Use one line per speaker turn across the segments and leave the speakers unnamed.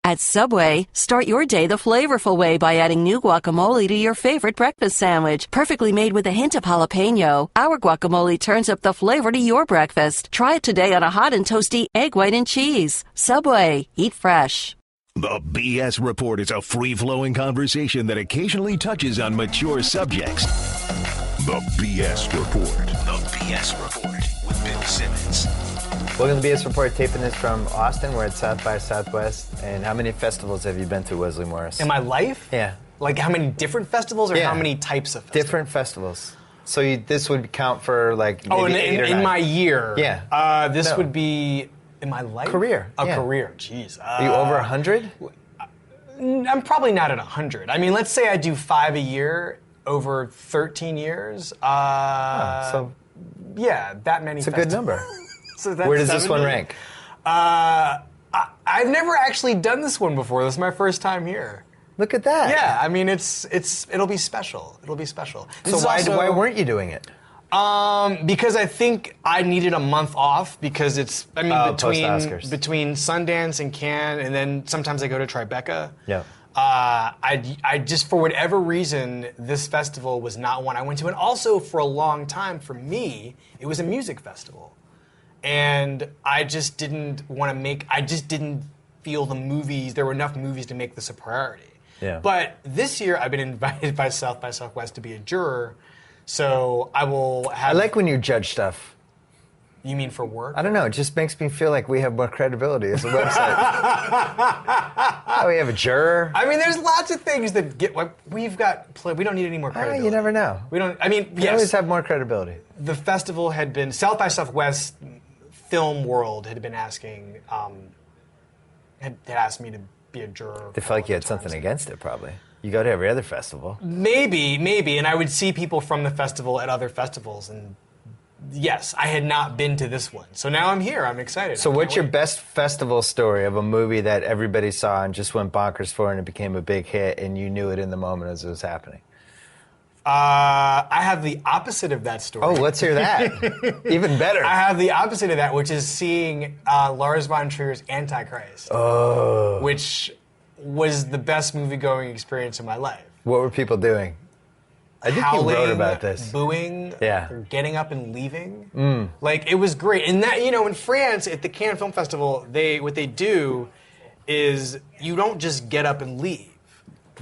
At Subway, start your day the flavorful way by adding new guacamole to your favorite breakfast sandwich. Perfectly made with a hint of jalapeno, our guacamole turns up the flavor to your breakfast. Try it today on a hot and toasty egg, white, and cheese. Subway, eat fresh.
The BS Report is a free-flowing conversation that occasionally touches on mature subjects. The BS Report. The BS Report with Bill Simmons.
Welcome to the BS Report, taping this from Austin. We're at South by Southwest. And how many festivals have you been to, Wesley Morris?
In my life?
Yeah.
Like how many different festivals or how many types of festivals?
Different festivals. So this would count for like maybe
in my year?
Yeah.
This would be in my life?
Career.
Career, jeez.
Are you over 100?
I'm probably not at 100. I mean, let's say I do 5 a year over 13 years.
So
yeah, that many
It's a good number.
So that's
Where does
70.
this one rank?
I've never actually done this one before. This is my first time here.
Look at that.
Yeah, I mean, it'll be special. It'll be special.
So why weren't you doing it?
Because I think I needed a month off because between Sundance and Cannes, and then sometimes I go to Tribeca.
Yeah.
I just, for whatever reason, this festival was not one I went to. And also, for a long time, for me, it was a music festival. And I just didn't feel there were enough movies to make this a priority.
Yeah.
But this year, I've been invited by South by Southwest to be a juror, so I will have...
I like when you judge stuff.
You mean for work?
I don't know. It just makes me feel like we have more credibility as a website. We have a juror.
I mean, there's lots of things that we don't need any more credibility.
You never know.
We don't. I mean,
You always have more credibility.
The festival had been South by Southwest Film World had been asking, had asked me to be a juror.
They felt like you had something against it, probably. You go to every other festival.
Maybe, and I would see people from the festival at other festivals, and yes, I had not been to this one. So now I'm here. I'm excited.
So what's your best festival story of a movie that everybody saw and just went bonkers for and it became a big hit and you knew it in the moment as it was happening?
I have the opposite of that story.
Oh, let's hear that. Even better.
I have the opposite of that, which is seeing Lars von Trier's Antichrist.
Oh.
Which was the best movie-going experience of my life.
What were people doing? I think
Howling,
you wrote about this.
Booing,
yeah.
Getting up and leaving. Like, it was great. And that, in France, at the Cannes Film Festival, what they do is you don't just get up and leave.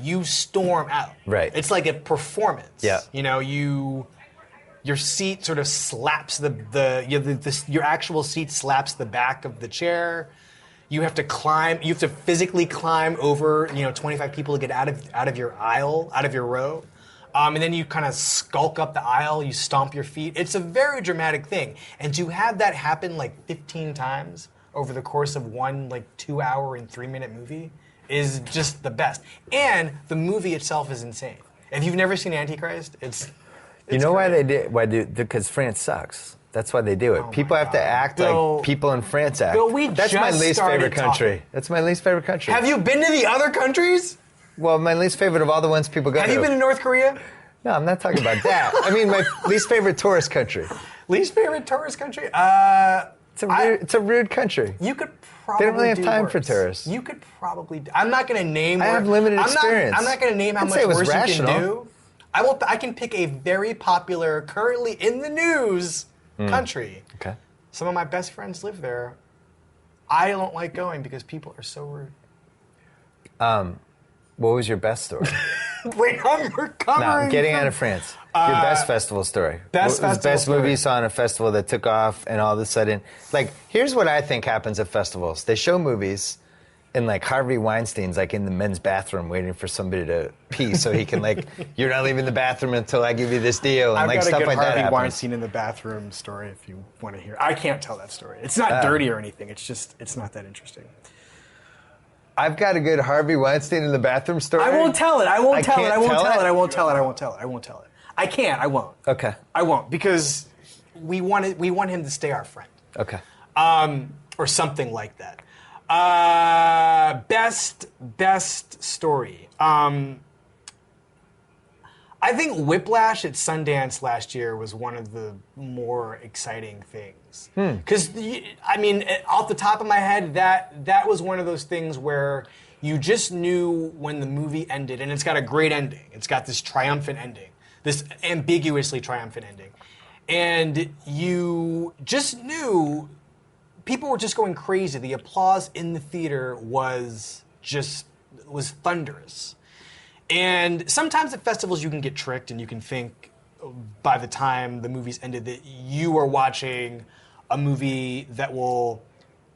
You storm out.
Right.
It's like a performance.
Yeah.
Your seat sort of slaps your actual seat slaps the back of the chair. You have to climb. You have to physically climb over 25 people to get out of your aisle, out of your row. And then you kind of skulk up the aisle, you stomp your feet. It's a very dramatic thing. And to have that happen like 15 times over the course of one 2-hour and 3-minute movie is just the best. And the movie itself is insane. If you've never seen Antichrist, it's
you know
great.
why they did? Because France sucks. That's why they do it. People have to act
Bill,
like people in France act.
Bill,
That's my least favorite country. That's my least favorite country.
Have you been to the other countries?
Well, my least favorite of all the ones people go to.
Have you been to North Korea?
No, I'm not talking about that. I mean, my least favorite tourist country.
Least favorite tourist country?
It's a rude country.
You could probably
They don't really have time
worse.
for tourists.
You could probably. I'm not going to name.
I have limited experience.
I'm not going to name how
I'd
much
say it was
worse
rational.
you can do. I can pick a very popular, currently in the news country.
Okay.
Some of my best friends live there. I don't like going because people are so rude.
What was your best story?
Wait, I'm recovering.
No, getting out of France. Your best festival story.
Best
what was the best
festival
movie you
story.
saw on a festival that took off and all of a sudden, here's what I think happens at festivals. They show movies and Harvey Weinstein's in the men's bathroom waiting for somebody to pee so he can you're not leaving the bathroom until I give you this deal and
I've got
stuff
a good
like that
Harvey
happens.
Weinstein in the bathroom story if you want to hear. I can't tell that story. It's not dirty or anything. It's not that interesting.
I've got a good Harvey Weinstein in the bathroom story.
I won't tell it. I won't tell it.
can't
I won't
tell
tell
it?
it. I won't tell it. I won't tell it. I won't tell it. I can't. I won't.
Okay.
I won't because we want him to stay our friend.
Okay.
Or something like that. Best story. I think Whiplash at Sundance last year was one of the more exciting things. Because, I mean, off the top of my head, that was one of those things where you just knew when the movie ended, and it's got a great ending. It's got this triumphant ending, this ambiguously triumphant ending. And you just knew people were just going crazy. The applause in the theater was thunderous. And sometimes at festivals you can get tricked and you can think by the time the movie's ended that you are watching a movie that will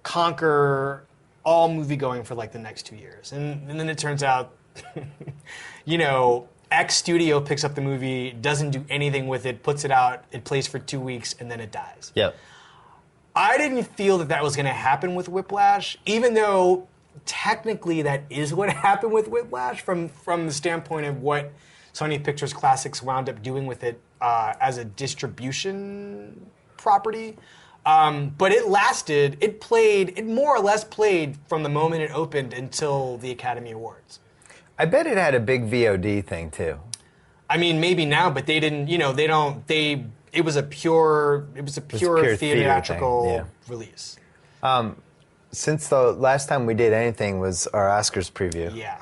conquer all movie-going for like the next 2 years. And then it turns out, X studio picks up the movie, doesn't do anything with it, puts it out, it plays for 2 weeks, and then it dies.
Yep.
I didn't feel that was going to happen with Whiplash, even though technically that is what happened with Whiplash from the standpoint of what Sony Pictures Classics wound up doing with it as a distribution property. But it lasted, it more or less played from the moment it opened until the Academy Awards.
I bet it had a big VOD thing too.
I mean, maybe now, but they didn't, it was a pure theatrical release.
Since the last time we did anything was our Oscars preview.
Yeah.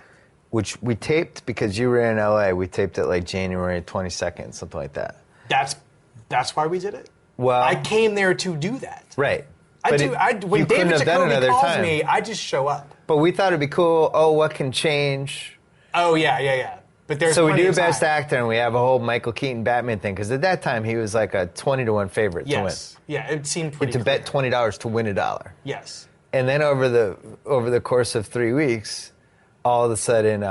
Which we taped because you were in LA. We taped it like January 22nd, something like that.
That's why we did it?
Well,
I came there to do that.
Right.
When David Jacoby calls me, I just show up.
But we thought it'd be cool. Oh, what can change?
Oh, yeah. But there's
so we do Best Actor, and we have a whole Michael Keaton Batman thing, because at that time he was like a 20-1 favorite to win.
Yeah, it seemed pretty
to bet $20 to win $1.
Yes.
And then over the course of 3 weeks, all of a sudden,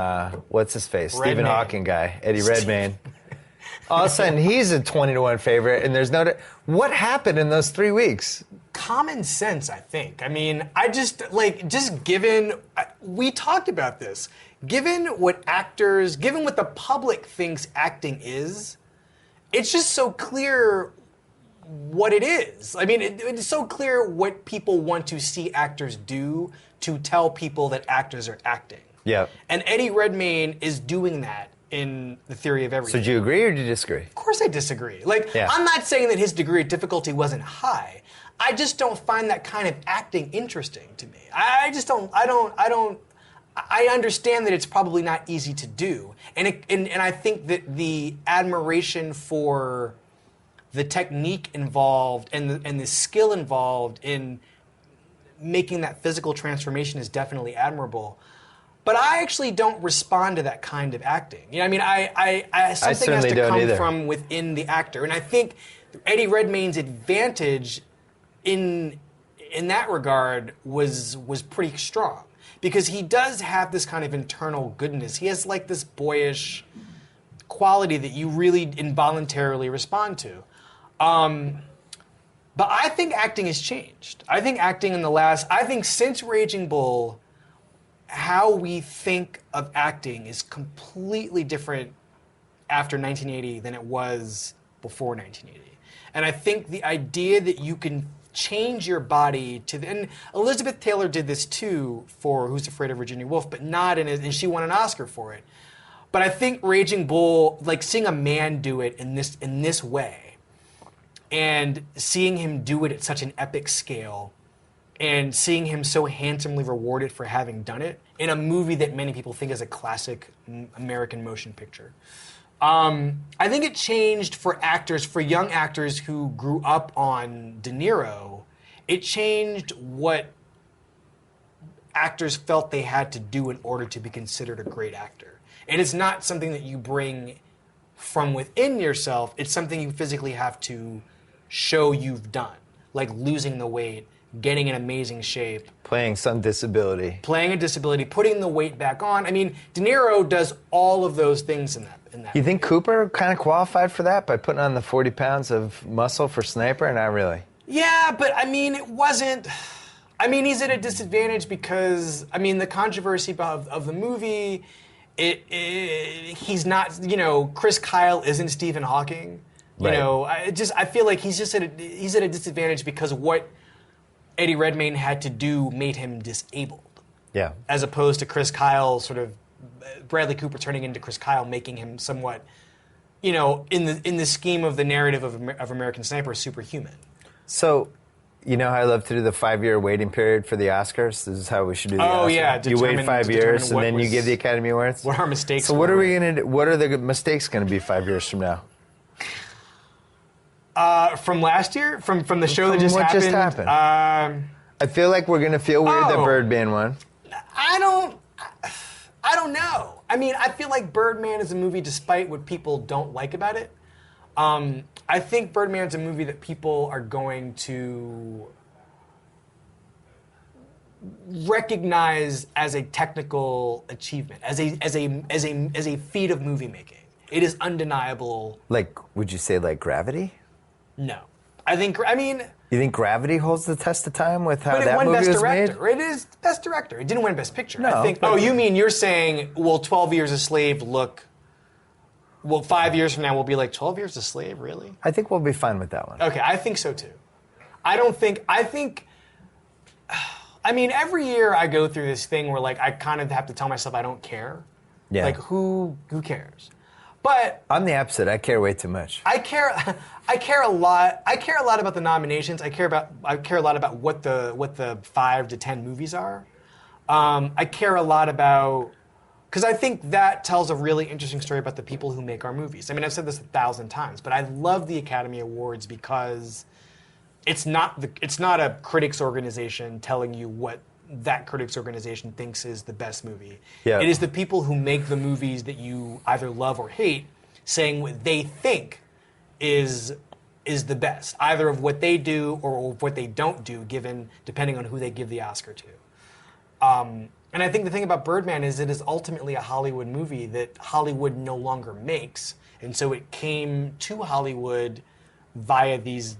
what's his face? Stephen Hawking guy, Eddie Redmayne. All of a sudden, he's a 20-1 favorite, and there's no... What happened in those 3 weeks?
Common sense, I think. I mean, we talked about this. Given what the public thinks acting is, it's just so clear what it is. I mean, it's so clear what people want to see actors do to tell people that actors are acting.
Yeah.
And Eddie Redmayne is doing that in The Theory of Everything.
So do you agree or do you disagree? Of
course I disagree. I'm not saying that his degree of difficulty wasn't high. I just don't find that kind of acting interesting to me. I understand that it's probably not easy to do. And I think that the admiration for the technique involved and the skill involved in making that physical transformation is definitely admirable. But I actually don't respond to that kind of acting. Something has to come from within the actor. And I think Eddie Redmayne's advantage in that regard was pretty strong. Because he does have this kind of internal goodness. He has like this boyish quality that you really involuntarily respond to. But I think acting has changed. I think since Raging Bull, how we think of acting is completely different after 1980 than it was before 1980. And I think the idea that you can change your body and Elizabeth Taylor did this too for Who's Afraid of Virginia Woolf, but not and she won an Oscar for it. But I think Raging Bull, like seeing a man do it in this way, and seeing him do it at such an epic scale, and seeing him so handsomely rewarded for having done it in a movie that many people think is a classic American motion picture. I think it changed for young actors who grew up on De Niro. It changed what actors felt they had to do in order to be considered a great actor. And it's not something that you bring from within yourself. It's something you physically have to show you've done, like losing the weight, getting in amazing shape.
Playing some disability.
Playing a disability, putting the weight back on. I mean, De Niro does all of those things in that.
You think Cooper kind of qualified for that by putting on the 40 pounds of muscle for Sniper? Not really. Yeah,
but I mean, it wasn't... I mean, he's at a disadvantage because, I mean, the controversy of the movie, he's not, Chris Kyle isn't Stephen Hawking. I feel like he's at a disadvantage because what Eddie Redmayne had to do made him disabled.
Yeah.
As opposed to Chris Kyle Bradley Cooper turning into Chris Kyle, making him somewhat in the scheme of the narrative of American Sniper, superhuman.
So, you know how I love to do the 5-year waiting period for the Oscars? This is how we should do the Oscars.
Oh, yeah.
You wait 5 years, and then you give the Academy Awards?
What our mistakes
So what are we going to do? What are the mistakes going to be 5 years from now?
From last year? From the show that just
what
happened?
Just happened? I feel like we're going to feel weird that Birdman won.
I don't know. I mean, I feel like Birdman is a movie despite what people don't like about it. I think Birdman's a movie that people are going to recognize as a technical achievement, as a feat of movie making. It is undeniable.
Like, would you say like Gravity?
No. I mean...
You think Gravity holds the test of time with how
that
movie
Best
was
Director.
made?
It is Best Director. It didn't win Best Picture.
No,
I think. Oh, you're saying, will 12 Years a Slave look... Well, 5 years from now, we'll be like, 12 Years a Slave, really?
I think we'll be fine with that one.
Okay, I think so too. I mean, every year I go through this thing where like I kind of have to tell myself I don't care.
Yeah.
Like who cares? But
I'm the opposite. I care way too much.
I care a lot. I care a lot about the nominations. I care a lot about what the 5 to 10 movies are. I care a lot about, because I think that tells a really interesting story about the people who make our movies. I mean, I've said this 1,000 times, but I love the Academy Awards because it's not a critics organization telling you what that critics organization thinks is the best movie.
Yeah.
It is the people who make the movies that you either love or hate saying what they think is the best, either of what they do or of what they don't do, depending on who they give the Oscar to. And I think the thing about Birdman is it is ultimately a Hollywood movie that Hollywood no longer makes, and so it came to Hollywood via these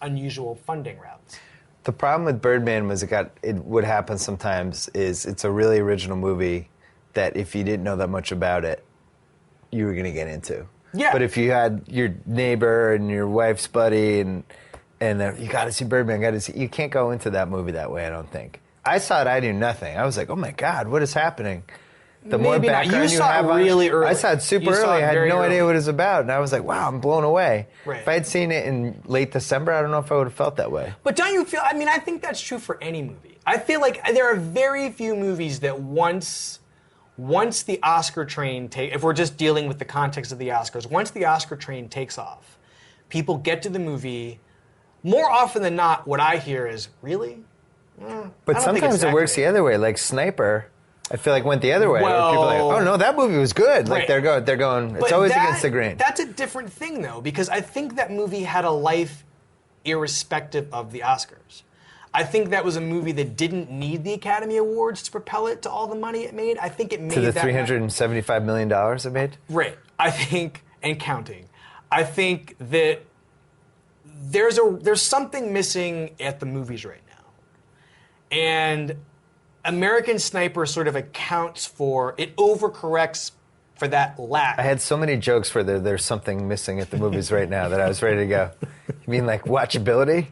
unusual funding routes.
The problem with Birdman was what happens sometimes is it's a really original movie that if you didn't know that much about it, you were going to get into.
Yeah.
But if you had your neighbor and your wife's buddy and you got to see Birdman, you can't go into that movie that way, I don't think. I saw it, I knew nothing. I was like, oh my God, what is happening? The more
Maybe not.
background
You saw it really early.
I saw it super early. I had no idea what it was about. And I was like, wow, I'm blown away.
Right.
If I had seen it in late December, I don't know if I would have felt that way.
But don't you feel, I mean, I think that's true for any movie. I feel like there are very few movies that once the Oscar train if we're just dealing with the context of the Oscars, once the Oscar train takes off, people get to the movie, more often than not, what I hear is, really?
But sometimes it works the other way. Like Sniper, I feel like went the other way. Where people are like, oh no, that movie was good. Like they're going. It's always against the grain.
That's a different thing though, because I think that movie had a life irrespective of the Oscars. I think that was a movie that didn't need the Academy Awards to propel it to all the money it made. I think it made
to the $375 million it made.
Right. I think, and counting. I think that there's something missing at the movies right now. And American Sniper sort of accounts for, it overcorrects for that lack.
I had so many jokes for there's something missing at the movies right now that I was ready to go. You mean like watchability?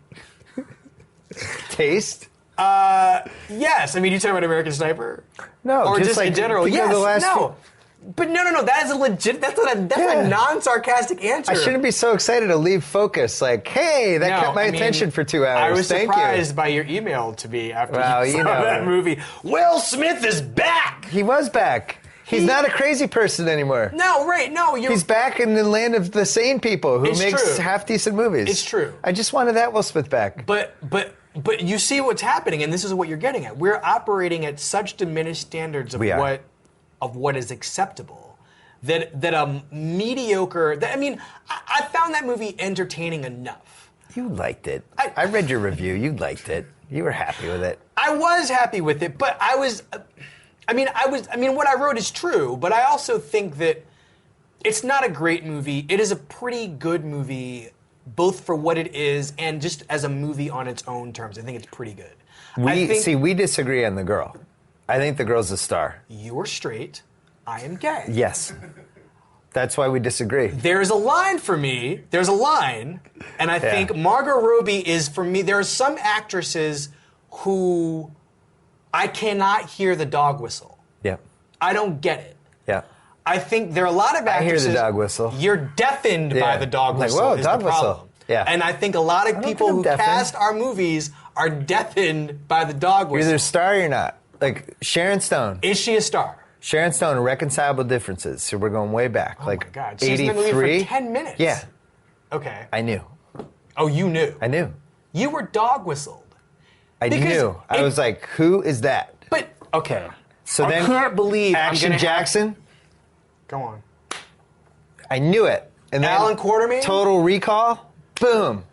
Taste?
Yes. I mean, you talking about American Sniper?
No,
or just
like,
in general. Yes.
No.
But no. That is a legit. That's a non-sarcastic answer.
I shouldn't be so excited to leave focus. Like, hey, that kept my attention for 2 hours.
I was
Thank
surprised
you.
by your email to me after you saw that movie. Will Smith is back.
He was back. He's not a crazy person anymore.
No, right? No,
he's back in the land of the sane people who makes half-decent movies.
It's true.
I just wanted that Will Smith back.
But you see what's happening, and this is what you're getting at. We're operating at such diminished standards of what is acceptable that a mediocre. I found that movie entertaining enough.
You liked it. I read your review. You liked it. You were happy with it.
I was happy with it, but I was. What I wrote is true, but I also think that it's not a great movie. It is a pretty good movie, both for what it is and just as a movie on its own terms. I think it's pretty good.
We disagree on the girl. I think the girl's a star.
You're straight. I am gay.
Yes. That's why we disagree.
There's a line for me. There's a line. And I think Margot Robbie is, for me, there are some actresses who I cannot hear the dog whistle.
Yeah.
I don't get it.
Yeah.
I think there are a lot of
I hear
actresses.
the dog whistle.
You're deafened by
Yeah.
the dog
I'm like,
whistle.
whoa,
is
dog
the
whistle.
problem.
Yeah.
And I think a lot of
don't
people
think I'm
who
deafened.
cast our movies are deafened by the dog
You're
whistle.
either a star or you're not. Like Sharon Stone.
Is she a star?
Sharon Stone, Irreconcilable Differences. So we're going way back.
Oh
like
my God. She's in the movie
83.
for 10 minutes.
Yeah.
Okay.
I knew.
Oh, you knew.
I knew.
You were dog whistled.
I
Because
knew. I
it-
was like, who is that?
But, okay.
So
I
then
can't believe I'm
Action
gonna
Jackson.
Go on.
I knew it. And then
Alan Quartermain?
Total Recall. Boom.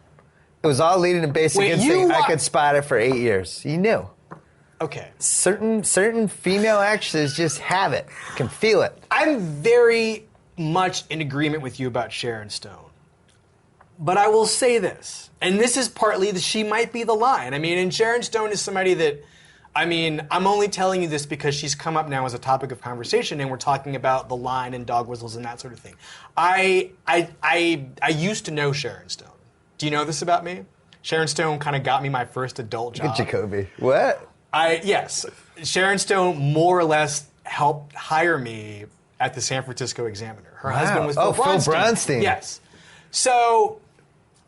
It was all leading to Basic
Wait,
Instinct. I
wa-
could spot it for 8 years. You knew.
Okay.
Certain female actresses just have it. Can feel it.
I'm very much in agreement with you about Sharon Stone. But I will say this, and this is partly that she might be the line. I mean, and Sharon Stone is somebody that, I mean, I'm only telling you this because she's come up now as a topic of conversation, and we're talking about the line and dog whistles and that sort of thing. I used to know Sharon Stone. Do you know this about me? Sharon Stone kind of got me my first adult job.
Look at Jacoby. What?
Yes, Sharon Stone more or less helped hire me at the San Francisco Examiner. Her husband was Phil
Phil Bronstein.
Yes. So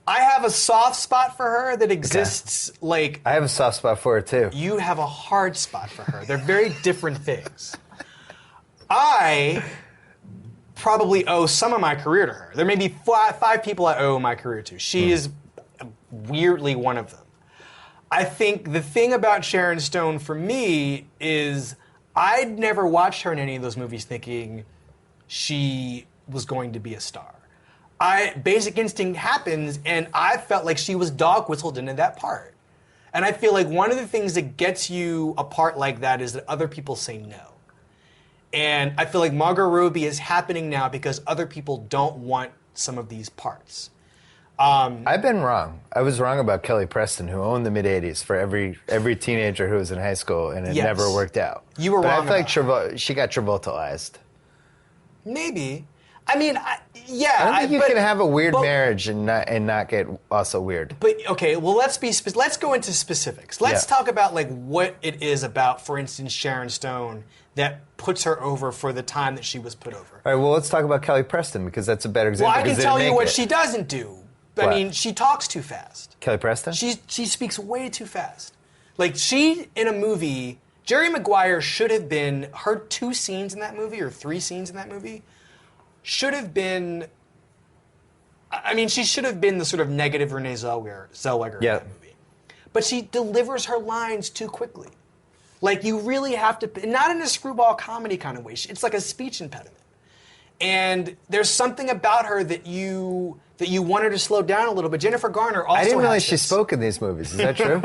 I have a soft spot for her that exists like
I have a soft spot for her too.
you have a hard spot for her. They're very different things. I probably owe some of my career to her. There may be five people I owe my career to. She is weirdly one of them. I think the thing about Sharon Stone for me is I'd never watched her in any of those movies thinking she was going to be a star. Basic Instinct happens, and I felt like she was dog whistled into that part. And I feel like one of the things that gets you a part like that is that other people say no. And I feel like Margot Robbie is happening now because other people don't want some of these parts.
I've been wrong. I was wrong about Kelly Preston, who owned the mid-'80s for every teenager who was in high school, and it
Yes.
never worked out.
You were
but
wrong
I feel like she got Travoltaized.
Maybe. I mean, yeah.
I don't think you
but-
can have a weird
but-
marriage and not get also weird.
But okay, well, let's go into specifics. Let's
Yeah.
talk about like what it is about, for instance, Sharon Stone that puts her over for the time that she was put over.
All right, well, let's talk about Kelly Preston because that's a better
Well,
example.
I can
'cause they
tell
didn't
you
make
what
it.
she doesn't do. I
What?
mean, she talks too fast.
Kelly Preston?
She speaks way too fast. Like she in a movie, Jerry Maguire should have been her 2 scenes in that movie or 3 scenes in that movie should have been. I mean, she should have been the sort of negative Renee Zellweger
Yeah.
in that movie, but she delivers her lines too quickly. Like you really have to, not in a screwball comedy kind of way. It's like a speech impediment. And there's something about her that you want her to slow down a little bit. Jennifer Garner also
I didn't realize
has
she
this.
spoke in these movies. Is that true?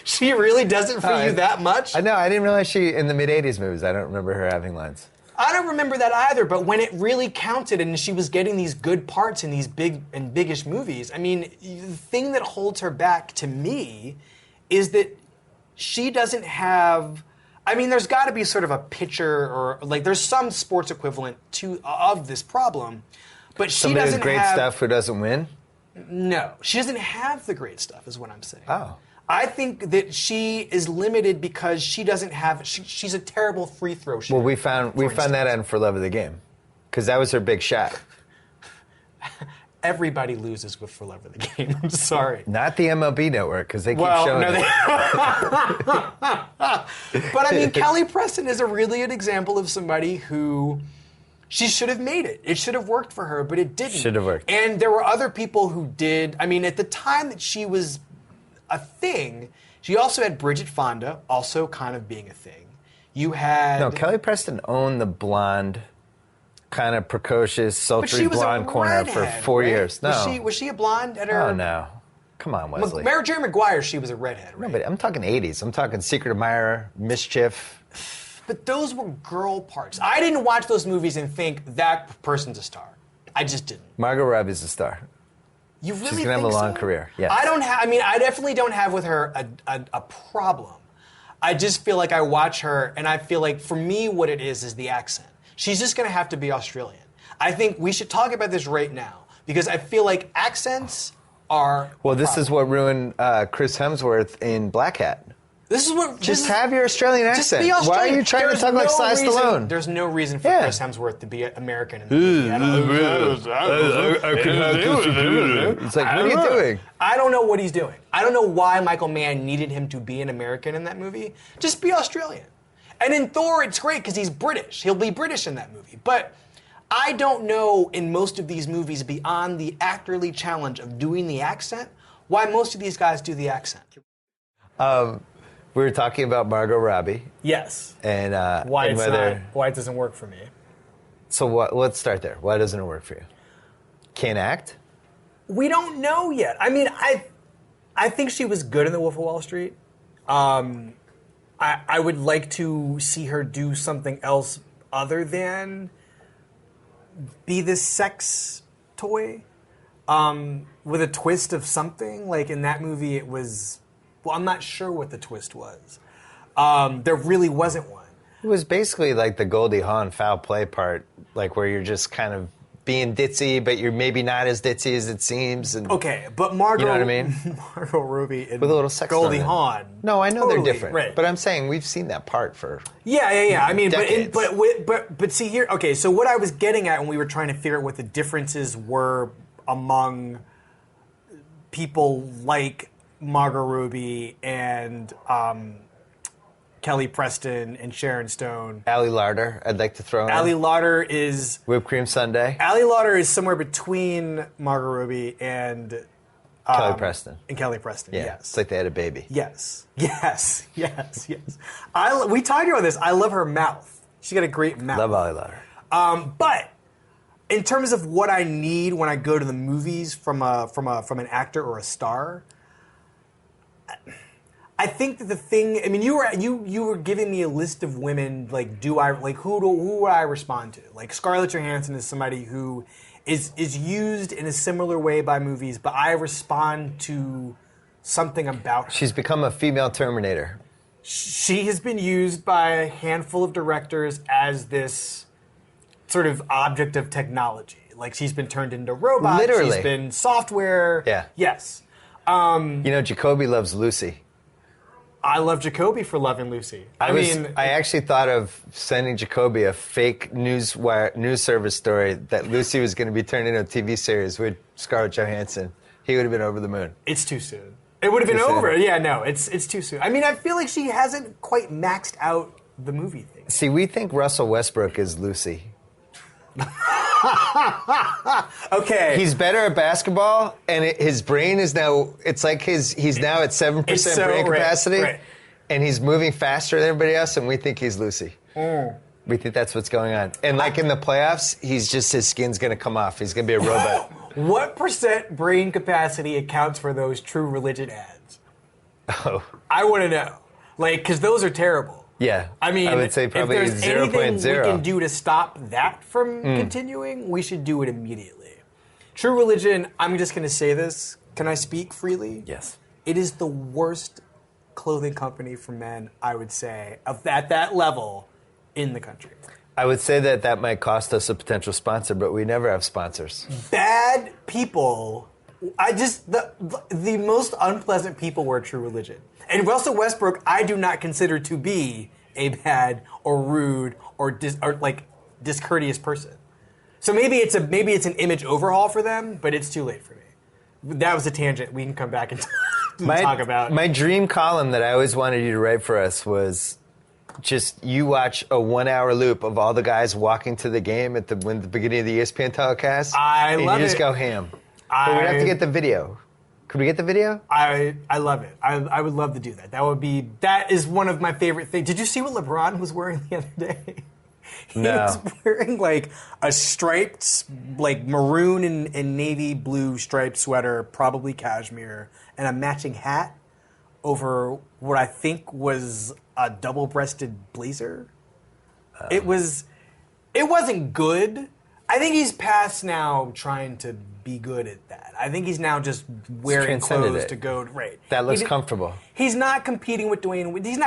She really does it for you that much?
I know. I didn't realize she in the mid-'80s movies. I don't remember her having lines.
I don't remember that either, but when it really counted and she was getting these good parts in these big and biggish movies, I mean, the thing that holds her back to me is that she doesn't have. I mean, there's got to be sort of a pitcher or like there's some sports equivalent of this problem, but she
Somebody
doesn't
with great
have.
stuff who doesn't win?
No, she doesn't have the great stuff, is what I'm saying.
Oh.
I think that she is limited because she doesn't have. She's a terrible free throw shooter.
Well, we found that on For Love of the Game because that was her big shot.
Everybody loses with For Love of the Game. I'm sorry.
Not the MLB Network because they keep showing
no,
it.
But I mean, Kelly Preston is a really good example of somebody who she should have made it. It should have worked for her, but it didn't.
Should have worked.
And there were other people who did. I mean, at the time that she was a thing, she also had Bridget Fonda, also kind of being a thing. You had
No, Kelly Preston owned the blonde, kind of precocious,
but
sultry
she was
blonde
a
corner for
redhead,
4
right?
years. No.
Was she a blonde at her?
Oh, no. Come on, Wesley.
Jerry Maguire, she was a redhead, right?
No, but I'm talking 80s. I'm talking Secret Admirer, Mischief.
But those were girl parts. I didn't watch those movies and think that person's a star. I just didn't.
Margot Robbie's a star.
You really
She's gonna have
think
a long
so?
career, yes.
I don't have. I mean, I definitely don't have with her a problem. I just feel like I watch her and I feel like for me, what it is the accent. She's just going to have to be Australian. I think we should talk about this right now because I feel like accents are.
Well, this is what ruined Chris Hemsworth in Black Hat.
This is what.
Just have your Australian
Just
accent.
be Australian.
Why are you trying to talk like Sly Stallone?
There's no reason for Chris Hemsworth to be American in the movie.
It's like, what are you doing?
I don't know what he's doing. I don't know why Michael Mann needed him to be an American in that movie. Just be Australian. And in Thor, it's great because he's British. He'll be British in that movie. But I don't know in most of these movies, beyond the actorly challenge of doing the accent, why most of these guys do the accent.
We were talking about Margot Robbie.
Yes.
And
why
and
it doesn't work for me.
So let's start there. Why doesn't it work for you? Can't act?
We don't know yet. I mean, I think she was good in The Wolf of Wall Street. I would like to see her do something else other than be this sex toy with a twist of something. Like in that movie, it was... Well, I'm not sure what the twist was. There really wasn't one.
It was basically like the Goldie Hawn foul play part, like where you're just kind of being ditzy, but you're maybe not as ditzy as it seems. And,
okay, but Margot,
you know what I mean?
Margot Robbie and
with a little sex
Goldie
on
Hawn.
No, I know
totally,
they're different,
right.
But I'm saying we've seen that part for
yeah. I mean,
decades.
but see here. Okay, so what I was getting at when we were trying to figure out what the differences were among people like Margot Robbie and Kelly Preston and Sharon Stone.
Ali Larter, I'd like to throw in.
Ali Larter is...
Whipped Cream Sundae.
Ali Larter is somewhere between Margot Robbie and...
Kelly Preston.
And Kelly Preston,
yeah,
yes.
It's like they had a baby.
Yes. We talked about this. I love her mouth. She's got a great mouth.
Love Ali Larter.
But in terms of what I need when I go to the movies from an actor or a star... I think that the thing, I mean, you were giving me a list of women, like, who would I respond to? Like, Scarlett Johansson is somebody who is used in a similar way by movies, but I respond to something about her.
She's become a female Terminator.
She has been used by a handful of directors as this sort of object of technology. Like, she's been turned into robots.
Literally.
She's been software.
Yeah.
Yes.
Jacoby loves Lucy.
I love Jacoby for loving Lucy.
I actually thought of sending Jacoby a fake news service story that Lucy was going to be turned into a TV series with Scarlett Johansson. He would have been over the moon.
It's too soon. It would have been over. Yeah, no, it's too soon. I mean, I feel like she hasn't quite maxed out the movie thing.
See, we think Russell Westbrook is Lucy.
Okay.
He's better at basketball, and his brain is now, it's like he's now at 7% brain capacity,
right.
And he's moving faster than everybody else, and we think he's Lucy. We think that's what's going on. And like in the playoffs, his skin's going to come off. He's going to be a robot.
What % brain capacity accounts for those True Religion ads?
Oh.
I want to know. Like, because those are terrible.
Yeah.
I mean,
I would say probably
if there's anything
0.0.
we can do to stop that from continuing, we should do it immediately. True Religion, I'm just going to say this. Can I speak freely?
Yes.
It is the worst clothing company for men, I would say, at that level in the country.
I would say that might cost us a potential sponsor, but we never have sponsors.
Bad people. The most unpleasant people wear True Religion. And Russell Westbrook, I do not consider to be a bad or rude or discourteous person. So maybe it's an image overhaul for them, but it's too late for me. That was a tangent. We can come back and talk about.
My dream column that I always wanted you to write for us was just you watch a 1 hour loop of all the guys walking to the game at the beginning of the ESPN telecast.
And you
just go ham. But we'd have to get the video. Could we get the video?
I love it. I would love to do that. That is one of my favorite things. Did you see what LeBron was wearing the other day? He was wearing like a striped, like maroon and navy blue striped sweater, probably cashmere, and a matching hat over what I think was a double-breasted blazer. It wasn't good. I think he's past now trying to be good at that. I think he's now just wearing clothes to go right.
That looks comfortable.
He's not competing with Dwayne. He's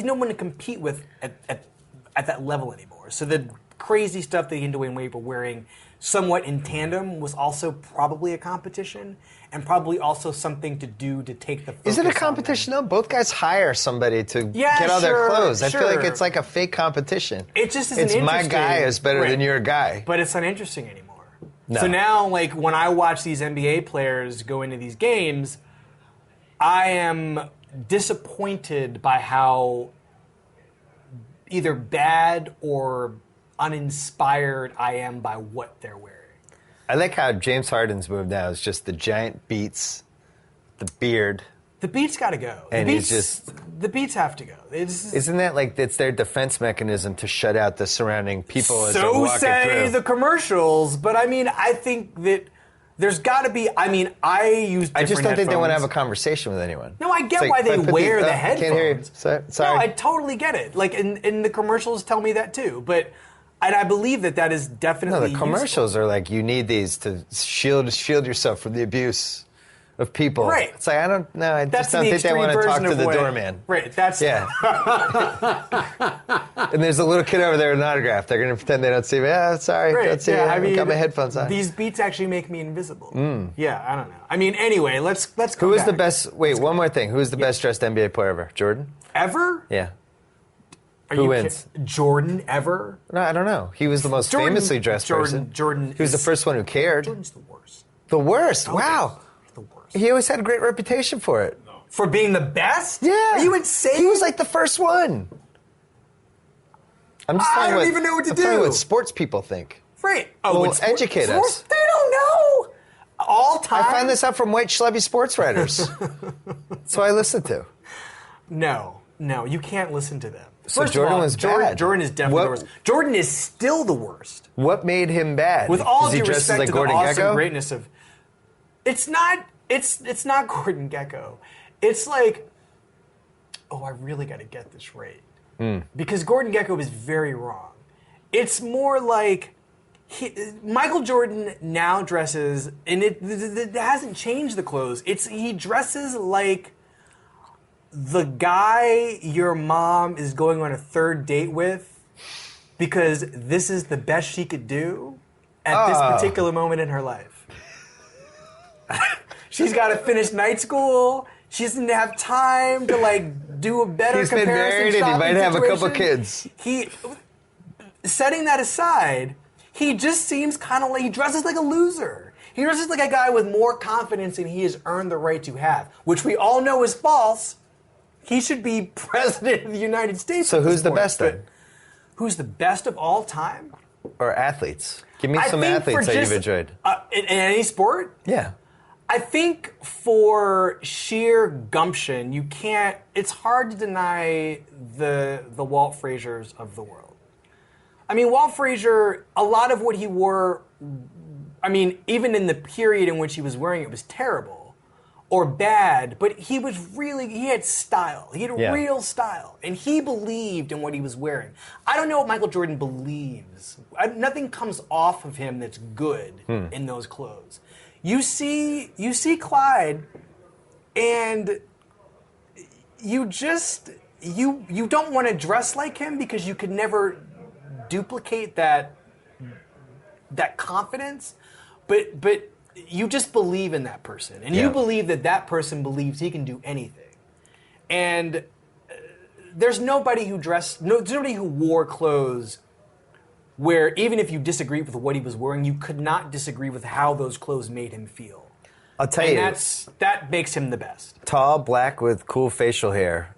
no one to compete with at that level anymore. So the crazy stuff that he and Dwayne Wade were wearing somewhat in tandem was also probably a competition and probably also something to do to take the focus.
Is it a competition though? Both guys hire somebody to
Yeah,
get all their
sure,
clothes. I feel like
sure.
it's like a fake competition.
It just isn't
It's my
interesting.
guy is better
Right.
than your guy.
But it's not interesting anymore.
No.
So now, like, when I watch these NBA players go into these games, I am disappointed by how either bad or uninspired I am by what they're wearing.
I like how James Harden's move now is just the giant beats, the beard.
The beats got to go.
And he's
the beats have to go.
Isn't that like it's their defense mechanism to shut out the surrounding people as they're
So
walking
say
through?
the commercials, but I mean, I think that there's got to be. I mean, I use.
I just don't think they want to have a
headphones.
conversation with anyone.
No, I get
It's like,
why they
if I put
wear
these-
the
oh,
headphones.
Can't hear you. Sorry.
No, I totally get it. Like, and the commercials tell me that too. But and I believe that is definitely
No, the commercials are like, you need these to shield yourself from the abuse of people.
Right.
It's like, I don't know. I
That's
just don't
the
think they
extreme
want to talk
version
to
of
the
what-
doorman.
Right. That's
Yeah. And there's a little kid over there with an autograph. They're going to pretend they don't see me. Ah, sorry.
Right.
Don't see
Yeah,
you.
I mean,
got my headphones on.
These beats actually make me invisible. Yeah, I don't know. I mean, anyway, let's come
Who is the
back.
best? Wait, one more thing. Who is the best dressed NBA player ever? Jordan?
Ever?
Yeah.
Are
Who
you
wins?
Jordan ever?
No, I don't know. He was the most
Jordan-
famously dressed person.
Jordan
He was the
is-
first one who cared.
Jordan's the worst.
The worst.
Okay.
Wow.
He's the worst.
He always had a great reputation for it.
For being the best?
Yeah.
Are you insane?
He was like the first one. I'm just
I
telling
don't
what,
even know what to
I'm telling
do.
you what sports people think.
Right. Oh,
Well,
it's
educate us.
They don't know. All time.
I find this out from white schlubby sports writers. That's what I listen to.
No, you can't listen to them.
So
First of
Jordan
all,
was
Jordan,
bad.
Jordan is definitely the worst. Jordan is still the worst.
What made him bad?
With all
Is he
due
dresses
respect
like
to
Gordon
the awesome
Gekko?
greatness of, it's not Gordon Gekko. It's like, oh, I really got to get this right because Gordon Gekko is very wrong. It's more like Michael Jordan now dresses, and it hasn't changed the clothes. He dresses like the guy your mom is going on a third date with because this is the best she could do at this particular moment in her life. She's got to finish night school. She doesn't have time to like do a better
He's been
comparison
married and he
shopping
might have a couple
situation.
kids.
Setting that aside, he just seems kind of like he dresses like a loser. He dresses like a guy with more confidence than he has earned the right to have, which we all know is false. He should be president of the United States.
So
at this
who's the
point.
best then?
Who's the best of all time?
Or athletes? Give me
I
some
think
athletes
for
that
just-
you've enjoyed.
In any sport?
Yeah.
I think for sheer gumption, you can't. It's hard to deny the Walt Frazier's of the world. I mean, Walt Frazier, a lot of what he wore, I mean, even in the period in which he was wearing it was terrible or bad, but he had style. He had real style, and he believed in what he was wearing. I don't know what Michael Jordan believes. Nothing comes off of him that's good in those clothes. You see Clyde, and you don't want to dress like him because you could never duplicate that confidence, but you just believe in that person, and you believe that person believes he can do anything. And there's nobody who wore clothes where even if you disagreed with what he was wearing, you could not disagree with how those clothes made him feel.
I'll tell
And
you,
that makes him the best.
tall, black with cool facial hair,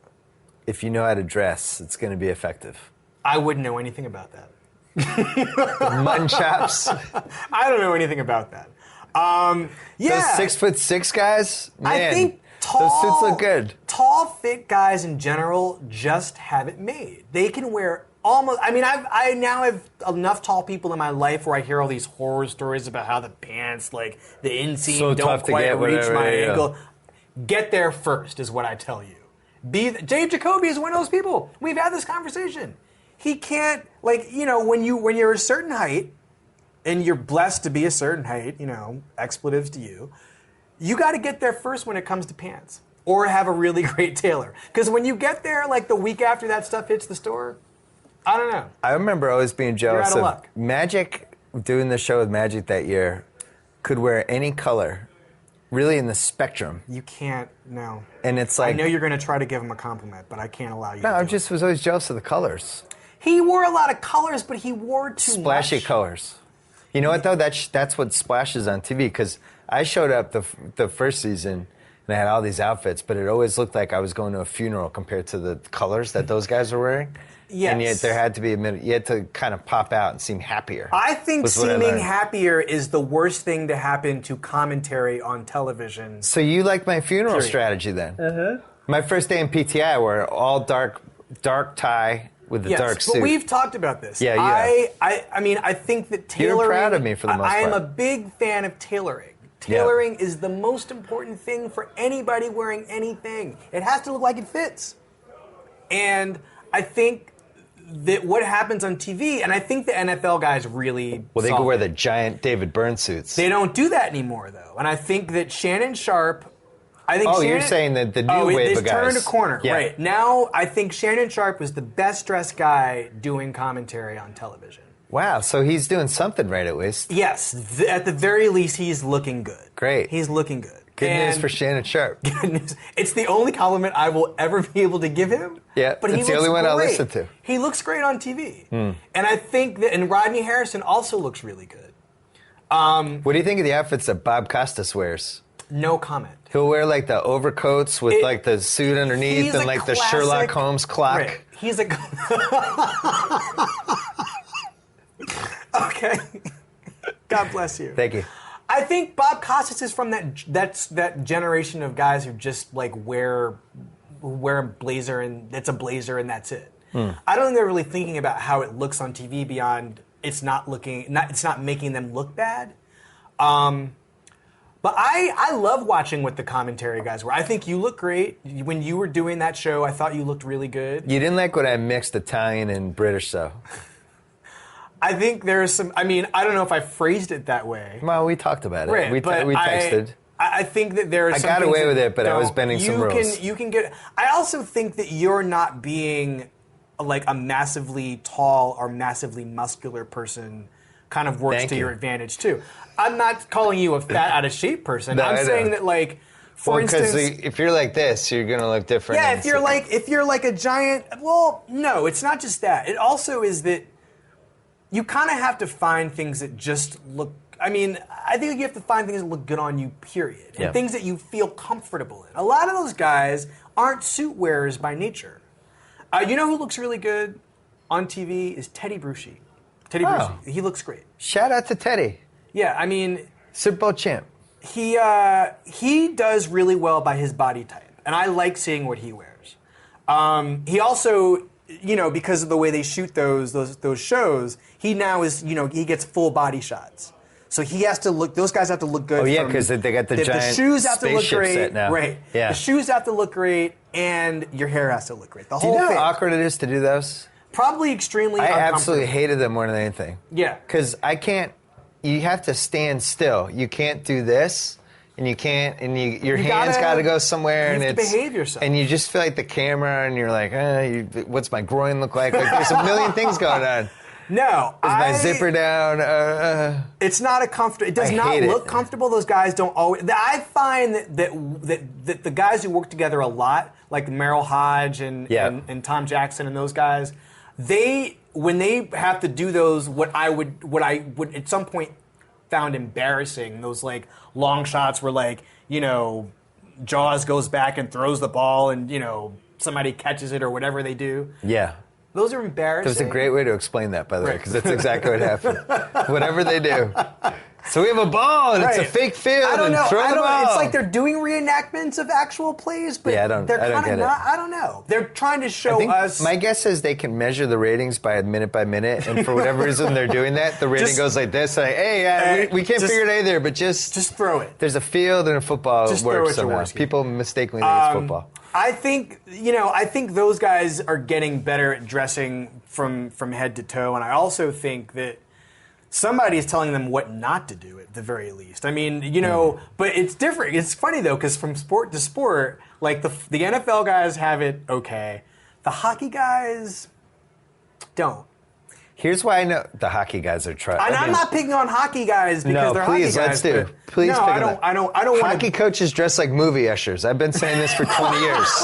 if you know how to dress, it's going to be effective.
I wouldn't know anything about that.
Mutton chops.
I don't know anything about that.
Those 6'6" guys, man,
I think
those suits look good.
Tall, fit guys in general just have it made. They can wear almost. I mean, I now have enough tall people in my life where I hear all these horror stories about how the pants, like the inseam,
So
don't
tough to
quite
get,
reach
whatever,
my
yeah.
ankle. Get there first is what I tell you. Dave Jacoby is one of those people. We've had this conversation. He can't, like, when you're a certain height, and you're blessed to be a certain height, expletives to you, you got to get there first when it comes to pants. Or have a really great tailor. Because when you get there, like the week after that stuff hits the store, I don't know.
I remember always being jealous
out of
of
luck.
Magic, doing the show with Magic that year, could wear any color, really in the spectrum.
You can't, no.
And it's like...
I know you're going to try to give him a compliment, but I can't allow you
No,
to
I
do
just was always jealous of the colors.
He wore a lot of colors, but he wore too
Splashy
much.
colors. You know what, though? That's what splashes on TV, because I showed up the first season, and I had all these outfits, but it always looked like I was going to a funeral compared to the colors that those guys were wearing.
Yes.
And yet there had to be a minute, you had to kind of pop out and seem happier.
I think
was what I
seeming
learned.
happier is the worst thing to happen to commentary on television.
So you like my funeral strategy then? Uh-huh. My first day in PTI, I wore all dark tie with the dark suit.
But we've talked about this.
Yeah, you have.
I mean, I think that tailoring...
You're proud of me for the most
I am
part.
a big fan of tailoring. Tailoring is the most important thing for anybody wearing anything. It has to look like it fits. And I think that what happens on TV, and I think the NFL guys really...
Well, they
saw
could wear
it.
the giant David Byrne suits.
They don't do that anymore, though. And I think that Shannon Sharp...
You're saying that the new wave of guys.
turned a corner.
Yeah.
Right. Now, I think Shannon Sharp was the best-dressed guy doing commentary on television.
Wow, so he's doing something right at least.
Yes. At the very least, he's looking good.
Great.
He's looking good.
Good news for Shannon Sharp.
Good news. It's the only compliment I will ever be able to give him.
Yeah,
but he
it's the
looks
only one I'll
great.
listen to.
He looks great on TV. And I think that, and Rodney Harrison also looks really good.
What do you think of the outfits that Bob Costas wears?
No comment.
He'll wear like the overcoats with like the suit underneath
He's
and
a
like the
classic-
Sherlock Holmes clock.
Right. He's a... Okay. God bless you.
Thank you.
I think Bob Costas is from that generation of guys who just like wear a blazer and it's a blazer and that's it. I don't think they're really thinking about how it looks on TV beyond it's not making them look bad. But I love watching what the commentary guys were. I think you look great. When you were doing that show, I thought you looked really good.
You didn't like when I mixed Italian and British, though.
I think there's some... I mean, I don't know if I phrased it that way.
Well, we talked about it.
Right,
we
but
texted.
I think that there are
I
some
got
things
away
that
with it, but I was
don't-
bending some rules.
You can get... I also think that you're not being like a massively tall or massively muscular person kind of works
Thank
to
you.
your advantage, too. I'm not calling you a fat, out of shape person.
No,
I'm
I
saying
know.
that, like, for
Because
instance...
if you're like this, you're going to look different.
Yeah,
and
if you're like a giant... Well, no, it's not just that. It also is that you kind of have to find things that just look... I mean, I think you have to find things that look good on you, period. And
Yeah.
things that you feel comfortable in. A lot of those guys aren't suit wearers by nature. You know who looks really good on TV is Teddy Bruschi. Teddy Bruschi. He looks great.
Shout out to Teddy.
Yeah, I mean...
Super Bowl champ.
He does really well by his body type, and I like seeing what he wears. He also, because of the way they shoot those shows, he now is, he gets full body shots. So he has to look. Those guys have to look good.
Oh yeah, because they got the giant
shoes have to look
spaceship
great,
set now.
right?
Yeah.
The shoes have to look great, and your hair has to look great. The
Do you
whole
know
thing.
how awkward it is to do those?
Probably extremely.
I
uncomfortable.
absolutely hated them more than anything.
Yeah.
Because I can't. You have to stand still. You can't do this, and you can't. And your hands got to go somewhere.
You
and
have to
it's
behave yourself.
And you just feel like the camera, and you're like, what's my groin look like? Like there's a million things going on.
No,
Is my zipper down?
It's not a comfortable. It does
I
not
hate it.
look comfortable. Those guys don't always. I find that the guys who work together a lot, like Merrill Hodge and Tom Jackson and those guys, when they have to do those, what I would at some point found embarrassing. Those like long shots where like Jaws goes back and throws the ball and somebody catches it or whatever they do.
Yeah.
Those are embarrassing.
That was a great way to explain that, by the way, because that's exactly what happened. Whatever they do. So we have a ball, and it's a fake field,
I don't know.
and throw the ball.
It's like they're doing reenactments of actual plays, but
Yeah, I don't
they're kind
get
of
it.
not. I don't know. They're trying to show
I think
us.
my guess is they can measure the ratings by minute, and for whatever reason they're doing that. The rating goes like this: like, hey, we can't figure it either, but just
throw it.
There's a field and a football
Just throw
works
it to
somehow.
Worski.
People mistakenly think it's football.
I think those guys are getting better at dressing from head to toe, and I also think that somebody is telling them what not to do at the very least. I mean, but it's different. It's funny though, because from sport to sport, like the NFL guys have it okay. The hockey guys, Don't.
Here's why I know the hockey guys are trying.
And I'm not picking on hockey guys because they're
please,
hockey guys.
let's do. Please,
no,
pick
I
them
don't.
up.
I don't want
Hockey coaches dress like movie ushers. I've been saying this for 20 years.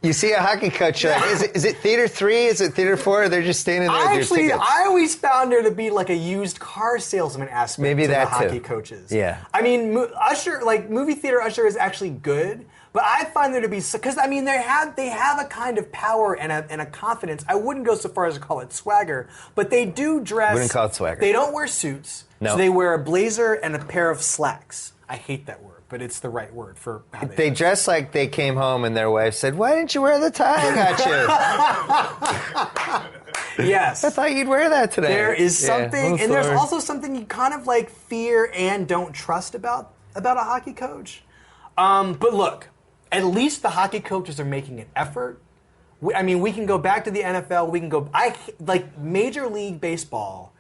You see a hockey coach, you're like, is it theater 3? Is it theater 4? They're just standing there with your tickets.
I always found there to be like a used car salesman aspect
Maybe
to
that
the hockey
too.
coaches.
Yeah.
I mean, movie theater usher is actually good, but I find there to be, because I mean, they have a kind of power and a confidence. I wouldn't go so far as to call it swagger, but they do dress.
Wouldn't call it swagger.
They don't wear suits.
No.
So they wear a blazer and a pair of slacks. I hate that word, but it's the right word for how
They dress like they came home and their wife said, "Why didn't you wear the tie I got you?"
Yes.
I thought you'd wear that today.
There is something, and there's
sorry.
also something you kind of like fear and don't trust about a hockey coach. But look, at least the hockey coaches are making an effort. We can go back to the NFL. We can go. Like Major League Baseball.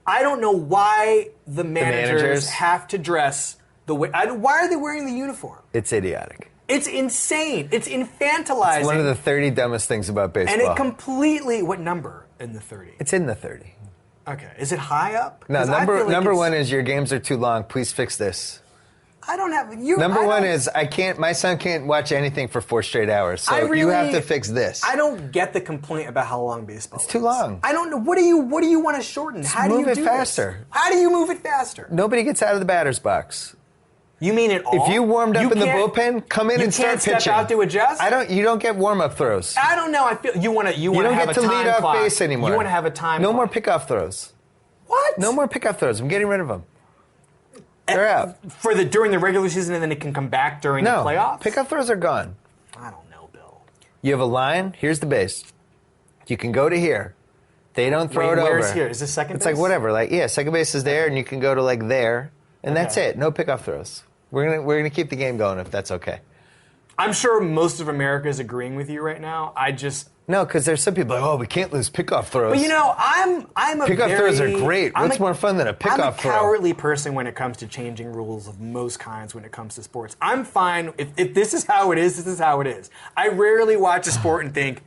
I don't know why the managers have to dress the way. Why are they wearing the uniform?
It's idiotic.
It's insane. It's infantilizing.
It's one of the 30 dumbest things about baseball.
And it completely. What number in the 30?
It's in the 30.
Okay. Is it high up?
No,
'Cause I feel like
number
it's-
one is your games are too long. Please fix this.
I don't have you.
Number one is my son can't watch anything for 4 straight hours. So you have to fix this.
I don't get the complaint about how long baseball is.
It's too long.
I don't know. What do you want to shorten? How do you
move it
do
faster.
This? How do you move it faster?
Nobody gets out of the batter's box.
You mean it all?
If you warmed up in the
can't-
bullpen, come in and start
You
pitching.
can't step out to adjust?
You don't get warm-up throws.
I don't know. I feel you want to
You don't
have
get
a
to
time
lead off
clock.
base anymore.
You want to have a time
No
clock.
more pickoff throws.
What?
No more pickoff throws. I'm getting rid of them. They're out.
During the regular season, and then it can come back during the playoffs?
Pickoff throws are gone.
I don't know, Bill.
You have a line. Here's the base. You can go to here. They don't throw it over.
Where's here? Is this second
It's
base?
like whatever. Second base is there, and you can go to there, and that's it. No pickoff throws. We're gonna keep the game going if that's okay.
I'm sure most of America is agreeing with you right now.
No, because there's some people like, oh, we can't lose pickoff throws.
But I'm a
Pickoff throws are great.
I'm
What's more fun than a pickoff
I'm a
throw?
cowardly person when it comes to changing rules of most kinds when it comes to sports. I'm fine. If this is how it is, this is how it is. I rarely watch a sport and think,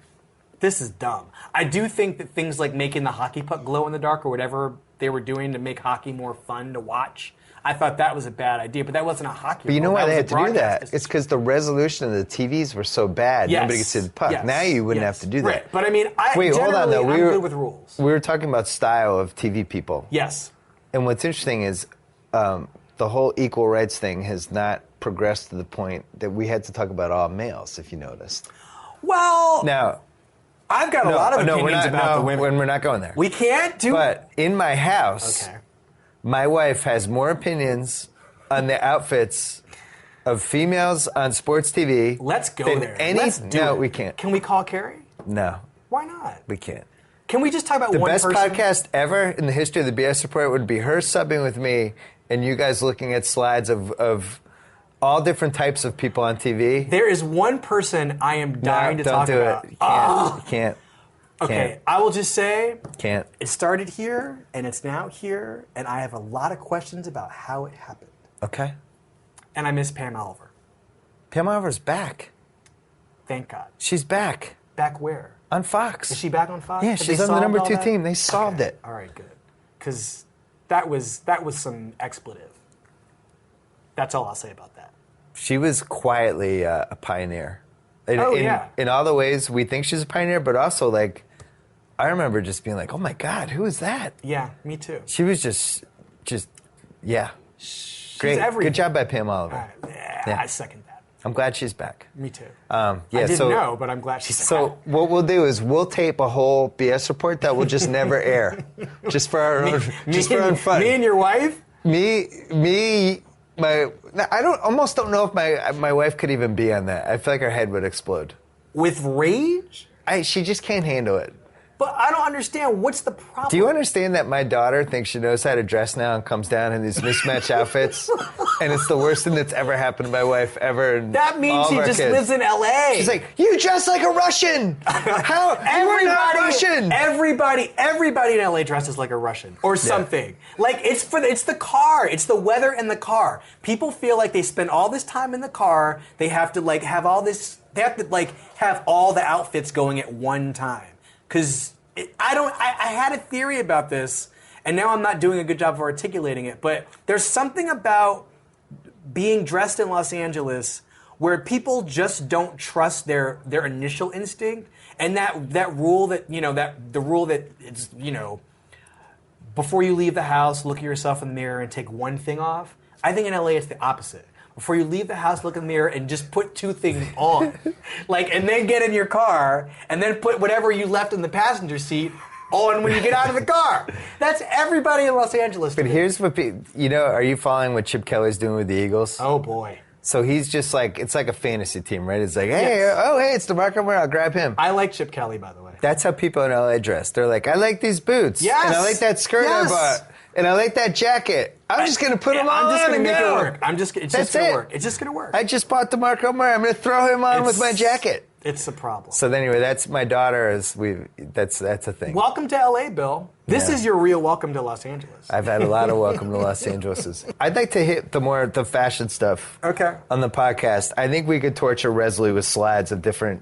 this is dumb. I do think that things like making the hockey puck glow in the dark or whatever they were doing to make hockey more fun to watch, I thought that was a bad idea, but that wasn't a hockey.
But you know
rule.
why
That
they
was
had
a
to do that?
broadcast
It's because the resolution of the TVs were so bad,
Yes.
nobody could see the puck.
Yes.
Now you wouldn't
Yes.
have to do that.
Right. But I mean,
Wait, hold on though.
I'm good with rules.
We were talking about style of TV people.
Yes.
And what's interesting is the whole equal rights thing has not progressed to the point that we had to talk about all males, if you noticed.
Well,
Now,
I've got a lot of opinions about the women.
When we're not going there.
We can't do.
But in my house,
Okay.
my wife has more opinions on the outfits of females on sports TV.
Let's go
than
there.
Any,
Let's do
no,
it.
we can't.
Can we call Carrie?
No,
Why not?
we can't.
Can we just talk about
The
one
best
person?
podcast ever in the history of the BS Report would be her subbing with me and you guys looking at slides of all different types of people on TV.
There is one person I am dying to
don't
talk
do
about.
it. You can't. You can't.
Okay, I will just say
Can't.
it started here and it's now here, and I have a lot of questions about how it happened.
Okay.
And I miss Pam Oliver.
Pam Oliver's back.
Thank God.
She's back
Back where?
on Fox.
Is she back on Fox?
Yeah,
Have
she's
they
on the
solved
number
all
2
that?
team. They solved
Okay.
it.
All right, good. Because that was some expletive. That's all I'll say about that.
She was quietly a pioneer. In all the ways we think she's a pioneer, but also I remember just being like, oh my God, who is that?
Yeah, me too.
She was just, yeah. Great.
everything.
Good job by Pam Oliver.
All right. Yeah,
Yeah.
I second that.
I'm glad she's back.
Me too.
Yeah,
I didn't
so,
know, but I'm glad she's
So what we'll do is we'll tape a whole BS report that will just never air, just for our own, just for our own fun.
Me and your wife?
Almost don't know if my wife could even be on that. I feel like her head would explode.
With rage?
She just can't handle it.
But I don't understand. What's the problem?
Do you understand that my daughter thinks she knows how to dress now and comes down in these mismatched outfits? And it's the worst thing that's ever happened to my wife ever.
That means she just lives in L.A.
She's like, you dress like a Russian. How? You're not Russian.
Everybody in L.A. dresses like a Russian or something. Like it's the car. It's the weather and the car. People feel like they spend all this time in the car. They have to have all this. They have to have all the outfits going at one time. because I had a theory about this, and now I'm not doing a good job of articulating it, but there's something about being dressed in Los Angeles where people just don't trust their initial instinct, and that rule that, the rule that it's, before you leave the house, look at yourself in the mirror and take one thing off. I think in LA it's the opposite. Before you leave the house, look in the mirror and just put 2 things on. And then get in your car and then put whatever you left in the passenger seat on when you get out of the car. That's everybody in Los Angeles.
But here's what are you following what Chip Kelly's doing with the Eagles?
Oh boy.
So he's just it's like a fantasy team, right? It's like, hey, it's DeMarco Murray, I'll grab him.
I like Chip Kelly, by the way.
That's how people in LA dress. They're like, I like these boots.
Yes.
And I like that skirt I bought. And I like that jacket. I'm just going to put them on.
I'm just going to make it
go.
work. It's just going to work. It's just going to work.
I just bought DeMarco Murray. I'm going to throw him on with my jacket.
It's a problem.
So anyway, that's my daughter. That's a thing.
Welcome to LA, Bill. This is your real welcome to Los Angeles.
I've had a lot of welcome to Los Angeles. I'd like to hit the fashion stuff.
Okay.
On the podcast. I think we could torture Wesley with slides of different.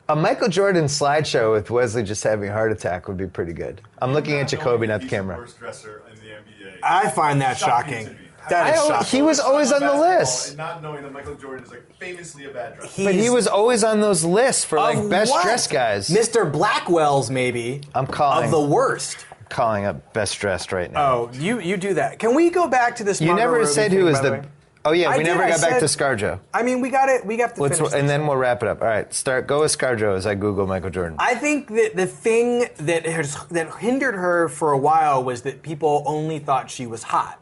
A Michael Jordan slideshow with Wesley just having a heart attack would be pretty good. I'm looking at Jacoby, not the camera.
He's the worst dresser in the NBA.
I find that shocking. That is shocking.
He was always on the list.
And not knowing that Michael Jordan is famously a bad dresser.
But he was always on those lists for best dressed guys.
Mr. Blackwell's maybe.
I'm calling
of the worst.
I'm calling up best dressed right now.
Oh, you do that. Can we go back to this?
You
Margot
never
Robbie
said
thing,
who was
by the
the.
way?
Oh yeah, we never got back to
said,
ScarJo.
I mean, we got to finish this.
And then we'll wrap it up. All right, go with ScarJo as I Google Michael Jordan.
I think that the thing that hindered her for a while was that people only thought she was hot.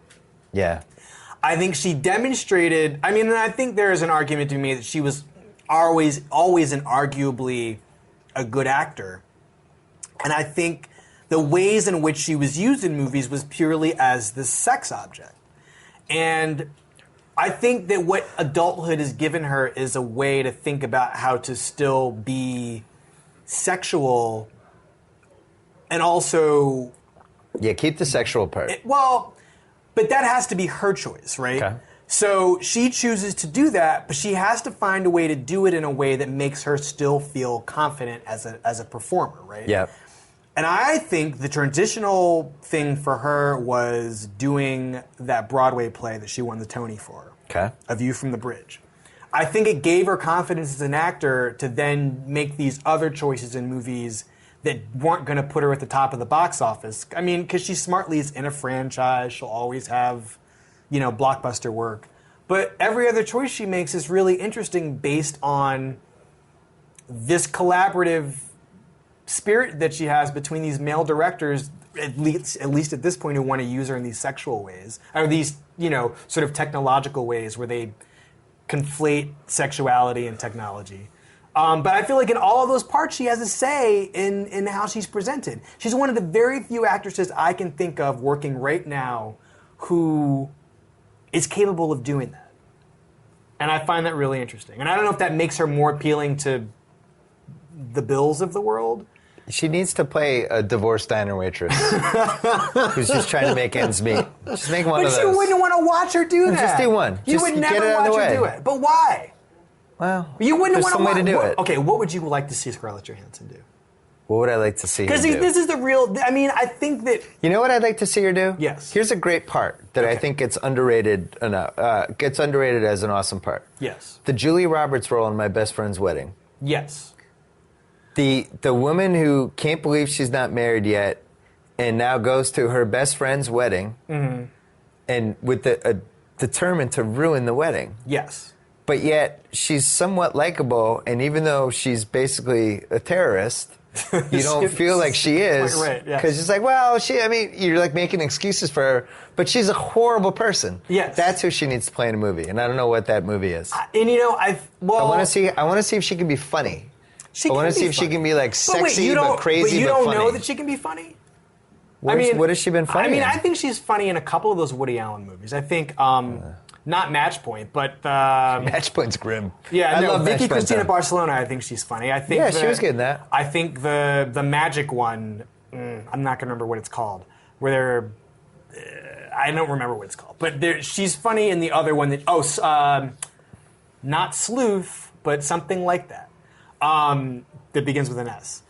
Yeah.
I think she demonstrated. I mean, and I think there is an argument to be made that she was always and arguably a good actor. And I think the ways in which she was used in movies was purely as the sex object. And I think that what adulthood has given her is a way to think about how to still be sexual and also...
Yeah, keep the sexual part.
But that has to be her choice, right?
Okay.
So she chooses to do that, but she has to find a way to do it in a way that makes her still feel confident as a performer, right?
Yeah.
And I think the transitional thing for her was doing that Broadway play that she won the Tony for.
Okay.
A View from the Bridge. I think it gave her confidence as an actor to then make these other choices in movies that weren't going to put her at the top of the box office. I mean, because she smartly is in a franchise. She'll always have, blockbuster work. But every other choice she makes is really interesting based on this collaborative spirit that she has between these male directors, at least at this point, who want to use her in these sexual ways, or these, sort of technological ways where they conflate sexuality and technology. But I feel like in all of those parts, she has a say in how she's presented. She's one of the very few actresses I can think of working right now who is capable of doing that. And I find that really interesting. And I don't know if that makes her more appealing to the Bills of the world.
She needs to play a divorced diner waitress who's just trying to make ends meet. Just make one of those.
But you wouldn't want to watch her do that.
Just do one.
You
Just
would
get
never
it out of
watch
the
her
way.
do it. But why?
Well,
You wouldn't
there's
want
some way to do it.
Okay, what would you like to see Scarlett Johansson do?
What would I like to see her
Because
do?
this is the real... I mean, I think that...
You know what I'd like to see her do?
Yes.
Here's a great part that I think gets underrated gets underrated as an awesome part.
Yes.
The Julia Roberts role in My Best Friend's Wedding.
Yes.
The woman who can't believe she's not married yet and now goes to her best friend's wedding and with determined to ruin the wedding.
Yes.
But yet she's somewhat likable, and even though she's basically a terrorist, you don't feel like she is.
Quite right, yes.
Because it's like, well, you're like making excuses for her, but she's a horrible person.
Yes.
That's who she needs to play in a movie, and I don't know what that movie is.
And I want
to see if she can be funny. I want to see if she can be like sexy but crazy
but you
but
don't
funny.
know that she can be funny?
What has she been funny in?
I think she's funny in a couple of those Woody Allen movies. I think, not Match Point, but...
Match Point's grim.
Yeah,
I
no,
love
Vicky
Match Point,
Cristina
though.
Barcelona, I think she's funny. I think
Yeah, she was good in that.
I think the Magic one, I'm not going to remember what it's called, where they're... I don't remember what it's called. But she's funny in the other one that... not Sleuth, but something like that. that begins with an S.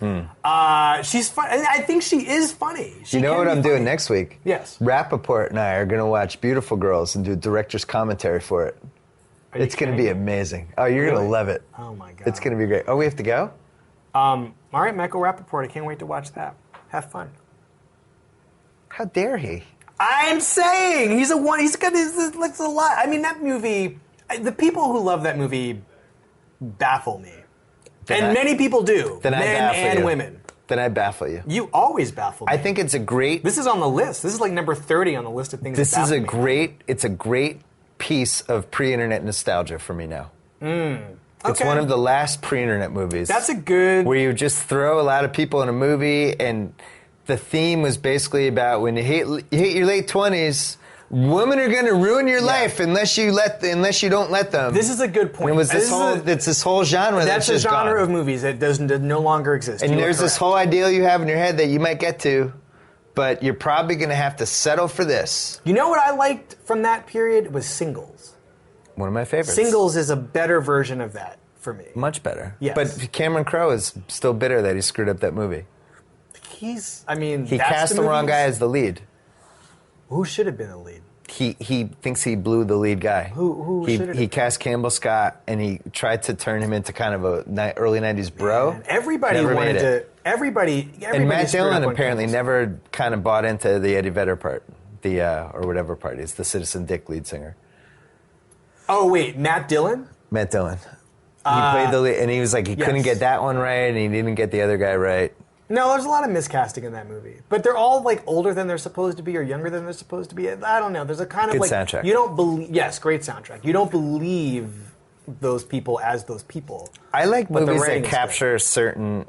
She's fun. I think she is funny.
You know what I'm doing next week?
Yes.
Rappaport and I are going to watch Beautiful Girls and do director's commentary for it. It's going to be amazing. Oh, you're going to love it.
Oh, my God.
It's going to be great. Oh, we have to go?
All right, Michael Rappaport. I can't wait to watch that. Have fun.
How dare he?
I'm saying he's got a lot. I mean, that movie. The people who love that movie baffle me, many people do. Men and women.
Then I baffle you.
You always baffle me.
I think it's a great.
This is on the list. This is like number 30 on the list of things.
This
that
is
baffle me.
It's a great piece of pre-internet nostalgia for me now. It's
Okay.
one of the last pre-internet movies.
That's a good.
Where you just throw a lot of people in a movie, and the theme was basically about when you hit your late 20s, women are going to ruin your life unless you don't let them.
This is a good point.
And it was it's this whole genre
that's
that's
a
just
genre
gone.
of movies that that no longer exists.
And
You are
there's this
correct.
whole ideal you have in your head that you might get to, but you're probably going to have to settle for this.
You know what I liked from that period was Singles.
One of my favorites.
Singles is a better version of that for me.
Much better.
Yes.
But Cameron Crowe is still bitter that he screwed up that movie.
He
He cast the wrong guy as the lead.
Who should have been the lead?
He thinks he blew the lead guy.
Who should have
He
been?
cast Campbell Scott, and he tried to turn him into kind of a early 90s bro.
Man, everybody
Never
wanted
made it.
to. Everybody
And Matt
screwed up
Dillon
on
apparently
Campbell's.
never kind of bought into the Eddie Vedder part, or whatever part. He's the Citizen Dick lead singer.
Oh wait, Matt Dillon?
Matt Dillon. He played the lead, and he was like, he couldn't
yes.
get that one right, and he didn't get the other guy right.
No, there's a lot of miscasting in that movie, but they're all like older than they're supposed to be or younger than they're supposed to be. I don't know. There's a kind of
Good
like
soundtrack.
you don't believe. Yes, great soundtrack. You don't believe those people as those people.
I like
But the
movies that
writing is
capture certain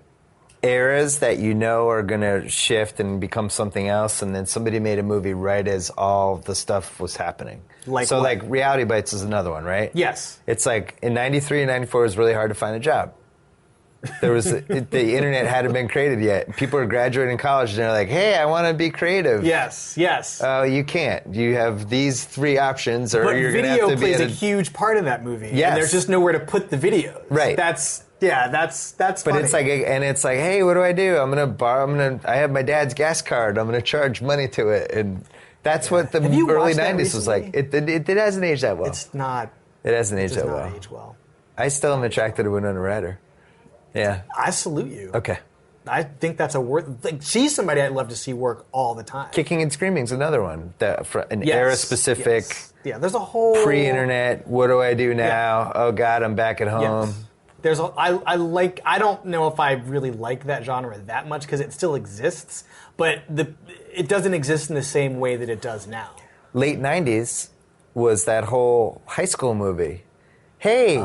eras that you know are going to shift and become something else, and then somebody made a movie right as all the stuff was happening.
Like
so,
what?
like Reality Bites is another one, right?
Yes.
It's like in '93 and '94 it was really hard to find a job. There was the internet hadn't been created yet. People are graduating college and they're like, "Hey, I want to be creative."
Yes. Yes.
Oh, you can't. You have these three options, or
but
you're going to have
video
to be
plays
at
a huge part of that movie.
Yes.
And there's just nowhere to put the videos.
Right.
That's
But
funny.
it's like, hey, what do? I have my dad's gas card. I'm gonna charge money to it, and that's what the
Have you
early
watched that
'90s was like.
recently?
It hasn't aged that well.
it's not.
It hasn't
It
aged
does
that
not
well.
age well.
I still am attracted to Winona Ryder. Yeah.
I salute you.
Okay.
I think that's a worth. Like, she's somebody I'd love to see work all the time.
Kicking and Screaming is another one. An
Yes,
era-specific,
yes. Yeah, there's a whole
pre-internet. What do I do now?
Yeah.
Oh God, I'm back at home.
Yes. There's a, I don't know if I really like that genre that much because it still exists, but it doesn't exist in the same way that it does now.
Late '90s was that whole high school movie. Hey,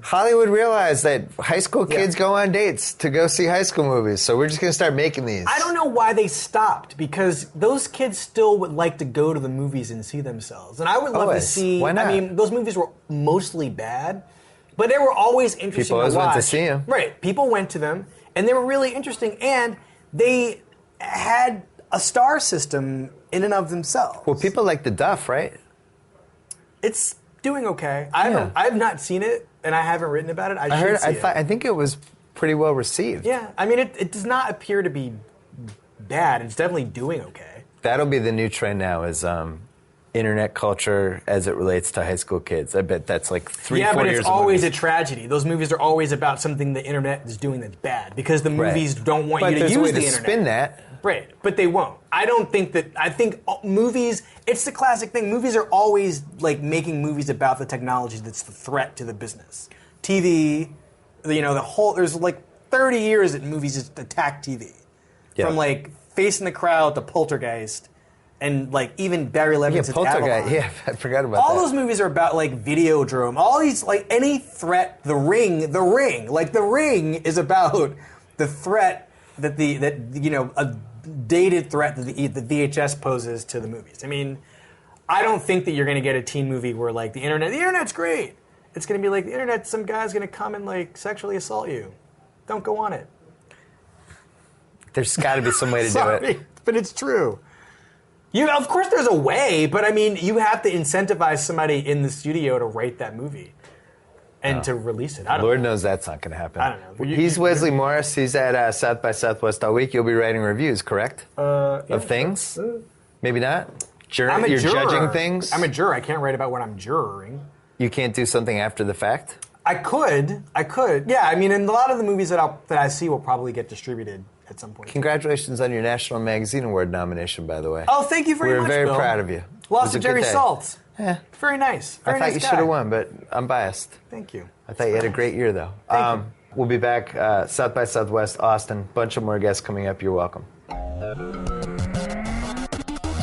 Hollywood realized that high school kids go on dates to go see high school movies, so we're just going to start making these.
I don't know why they stopped because those kids still would like to go to the movies and see themselves, and I would love to
Always.
see.
Why not?
I mean, those movies were mostly bad, but they were always interesting.
People always
to watch.
went to see 'em.
Right? People went to them, and they were really interesting, and they had a star system in and of themselves.
Well, people like the Duff, right?
It's doing okay.
Yeah.
I've not seen it, and I haven't written about it. I should see it.
I think it was pretty well received.
Yeah, I mean, it does not appear to be bad. It's definitely doing okay.
That'll be the new trend now is internet culture as it relates to high school kids. I bet that's like 3-4 years
Yeah, but it's
of
always a
movies.
tragedy. Those movies are always about something the internet is doing that's bad because the
Right.
movies don't want
But
you to
there's
use
a way
the
to
internet.
spin that.
Right, but they won't. I think movies, it's the classic thing. Movies are always like making movies about the technology that's the threat to the business. TV, there's like 30 years that movies just attack TV.
Yeah.
From like Facing the Crowd to Poltergeist and like even Barry Levinson's
Poltergeist.
Avalon.
Yeah, I forgot about
All
that.
those movies are about like Videodrome. All these like any threat, The Ring. Like The Ring is about the threat that a dated threat that the VHS poses to the movies. I mean, I don't think that you're going to get a teen movie where like the internet's great. It's going to be like the internet, some guy's going to come and like sexually assault you. Don't go on it.
There's got to be some way to do
Sorry,
it.
but it's true. Of course there's a way, but I mean, you have to incentivize somebody in the studio to write that movie. and to release it. I don't
Lord
know.
knows that's not going to happen.
I don't know.
He's Wesley Morris. He's at South by Southwest all week. You'll be writing reviews, correct? Of things? Maybe not?
I'm a
You're
juror.
judging things?
I'm a juror. I can't write about what I'm juroring.
You can't do something after the fact?
I could. Yeah, I mean, and a lot of the movies that I see will probably get distributed at some point.
Congratulations on your National Magazine Award nomination, by the way.
Oh, thank you very much,
We're very
Bill.
proud of you.
Lost to
It was a good
Jerry
day.
Saltz.
Yeah.
Very nice.
I
Very
thought
nice
you
guy.
should have won, but I'm biased.
Thank you.
I thought you had a great year, though. We'll be back South by Southwest, Austin. Bunch of more guests coming up. You're welcome.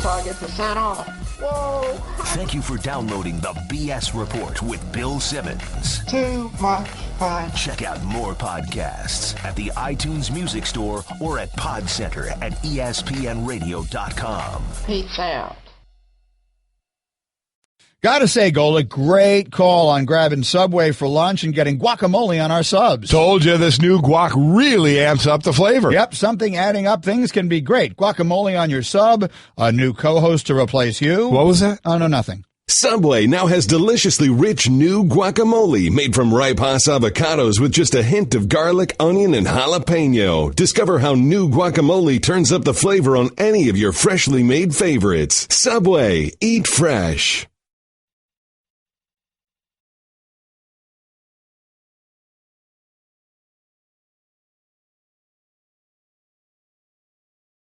So I get to sign off. Whoa!
Thank you for downloading the BS Report with Bill Simmons.
Too much fun.
Check out more podcasts at the iTunes Music Store or at Podcenter at ESPNradio.com.
Peace out.
Gotta say, Golick, great call on grabbing Subway for lunch and getting guacamole on our subs.
Told you this new guac really amps up the flavor.
Yep, something adding up things can be great. Guacamole on your sub, a new co-host to replace you.
What was that?
Oh, no, nothing.
Subway now has deliciously rich new guacamole made from ripe Hass avocados with just a hint of garlic, onion, and jalapeno. Discover how new guacamole turns up the flavor on any of your freshly made favorites. Subway, eat fresh.